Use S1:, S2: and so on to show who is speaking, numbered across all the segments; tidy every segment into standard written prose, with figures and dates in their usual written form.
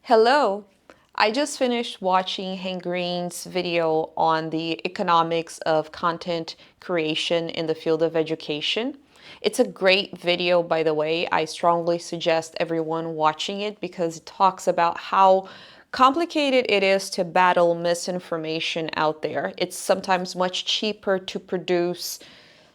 S1: Hello! I just finished watching Hank Green's video on the economics of content creation in the field of education. It's a great video, by the way. I strongly suggest everyone watching it because it talks about how complicated it is to battle misinformation out there. It's sometimes much cheaper to produce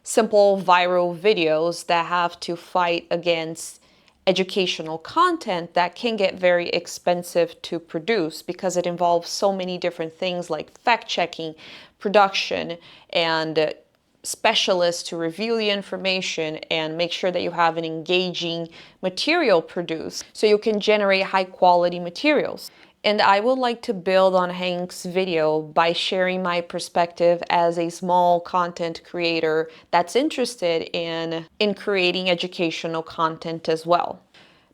S1: simple viral videos that have to fight against educational content that can get very expensive to produce because it involves so many different things like fact checking, production, and specialists to review the information and make sure that you have an engaging material produced so you can generate high quality materials. And I would like to build on Hank's video by sharing my perspective as a small content creator that's interested in creating educational content as well.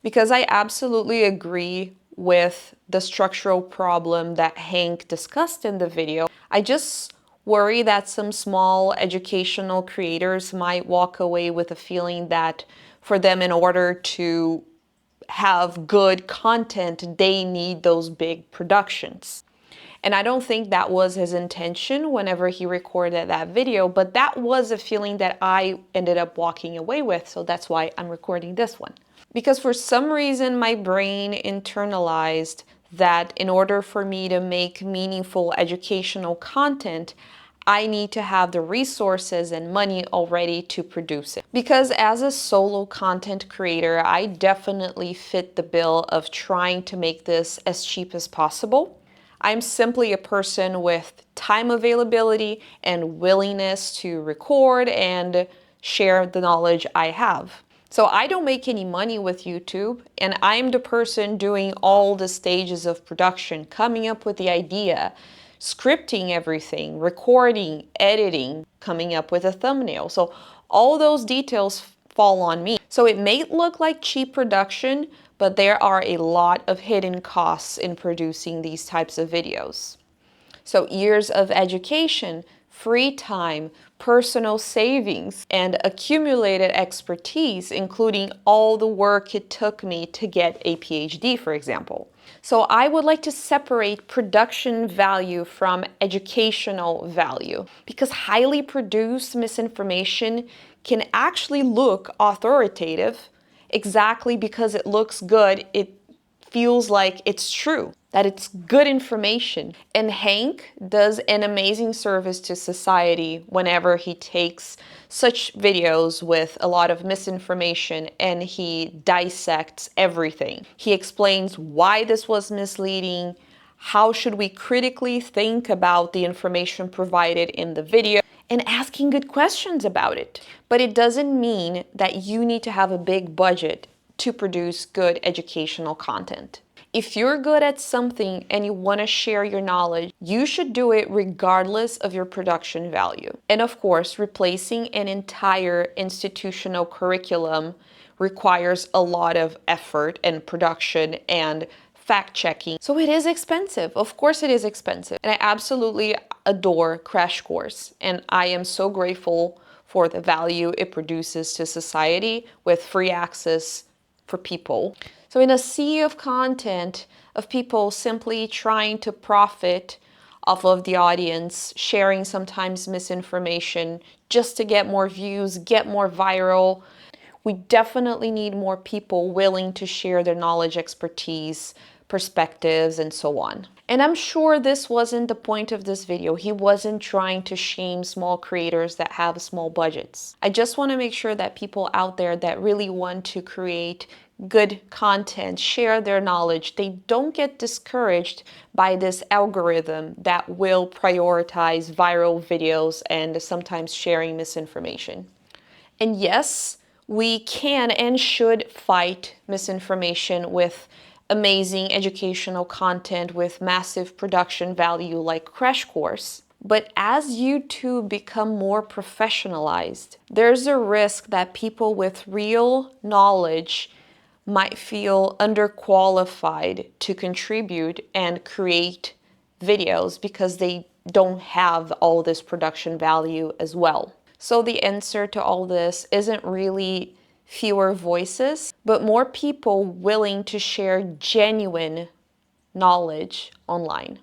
S1: Because I absolutely agree with the structural problem that Hank discussed in the video. I just worry that some small educational creators might walk away with a feeling that for them, in order to have good content, they need those big productions. And I don't think that was his intention whenever he recorded that video, but that was a feeling that I ended up walking away with. So that's why I'm recording this one. Because for some reason, my brain internalized that in order for me to make meaningful educational content, I need to have the resources and money already to produce it. Because as a solo content creator, I definitely fit the bill of trying to make this as cheap as possible. I'm simply a person with time availability and willingness to record and share the knowledge I have. So I don't make any money with YouTube, and I'm the person doing all the stages of production, coming up with the idea, scripting everything, recording, editing, coming up with a thumbnail. So all those details fall on me. So it may look like cheap production, but there are a lot of hidden costs in producing these types of videos. So years of education, free time, personal savings, and accumulated expertise, including all the work it took me to get a PhD, for example. So I would like to separate production value from educational value, because highly produced misinformation can actually look authoritative exactly because it looks good. It feels like it's true, that it's good information. And Hank does an amazing service to society whenever he takes such videos with a lot of misinformation and he dissects everything. He explains why this was misleading, how should we critically think about the information provided in the video, and asking good questions about it. But it doesn't mean that you need to have a big budget to produce good educational content. If you're good at something and you want to share your knowledge, you should do it regardless of your production value. And of course, replacing an entire institutional curriculum requires a lot of effort and production and fact checking. So it is expensive. Of course it is expensive. And I absolutely adore Crash Course. And I am so grateful for the value it produces to society with free access for people. So in a sea of content of people simply trying to profit off of the audience, sharing sometimes misinformation just to get more views, get more viral, we definitely need more people willing to share their knowledge, expertise, perspectives, and so on. And I'm sure this wasn't the point of this video. He wasn't trying to shame small creators that have small budgets. I just want to make sure that people out there that really want to create good content, share their knowledge, they don't get discouraged by this algorithm that will prioritize viral videos and sometimes sharing misinformation. And yes, we can and should fight misinformation with amazing educational content with massive production value like Crash Course. But as YouTube become more professionalized, there's a risk that people with real knowledge might feel underqualified to contribute and create videos because they don't have all this production value as well. So the answer to all this isn't really fewer voices, but more people willing to share genuine knowledge online.